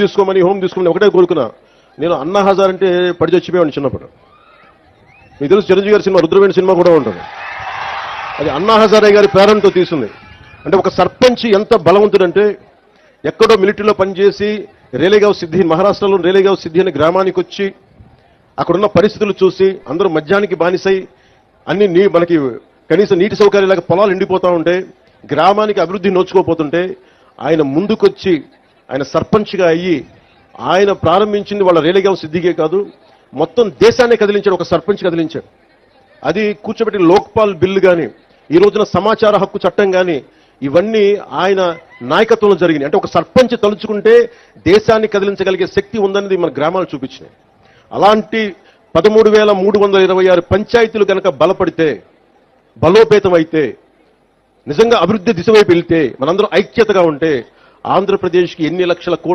తీసుకోమని ఒకటే కోరుకున్నా. నేను అన్నా హజార్ అంటే పడి చచ్చిపోయాను చిన్నప్పుడు. మీకు తెలుసు చిరంజీవి గారి సినిమా రుద్రవేణి సినిమా కూడా ఉంటుంది. అది అన్నా హజారే గారి ప్రేరణతో తీసింది. అంటే ఒక సర్పంచ్ ఎంత బలవంతుడంటే ఎక్కడో మిలిటరీలో పనిచేసి రేలేగావ్ సిద్ధి, మహారాష్ట్రలో రేలేగావ్ సిద్ధి అనే గ్రామానికి వచ్చి అక్కడున్న పరిస్థితులు చూసి అందరూ మద్యానికి బానిసై అన్ని మనకి కనీసం నీటి సౌకర్యాలకు పొలాలు ఎండిపోతూ ఉంటే, గ్రామానికి అభివృద్ధి నోచుకోపోతుంటే ఆయన ముందుకొచ్చి ఆయన సర్పంచ్గా అయ్యి ఆయన ప్రారంభించింది వాళ్ళ రేలేగావ్ సిద్ధికే కాదు, మొత్తం దేశాన్ని కదిలించాడు. ఒక సర్పంచ్ కదిలించాడు. అది కూర్చోబెట్టి లోక్పాల్ బిల్లు కానీ, ఈ రోజున సమాచార హక్కు చట్టం కానీ, ఇవన్నీ ఆయన నాయకత్వంలో జరిగినాయి. అంటే ఒక సర్పంచ్ తలుచుకుంటే దేశాన్ని కదిలించగలిగే శక్తి ఉందనేది మన గ్రామాలు చూపించినాయి. అలాంటి 13,326 పంచాయతీలు కనుక బలోపేతం అయితే, నిజంగా అభివృద్ధి దిశ వైపు వెళ్తే, మనందరం ఐక్యతగా ఉంటే ఆంధ్రప్రదేశ్కి ఎన్ని లక్షల కోట్ల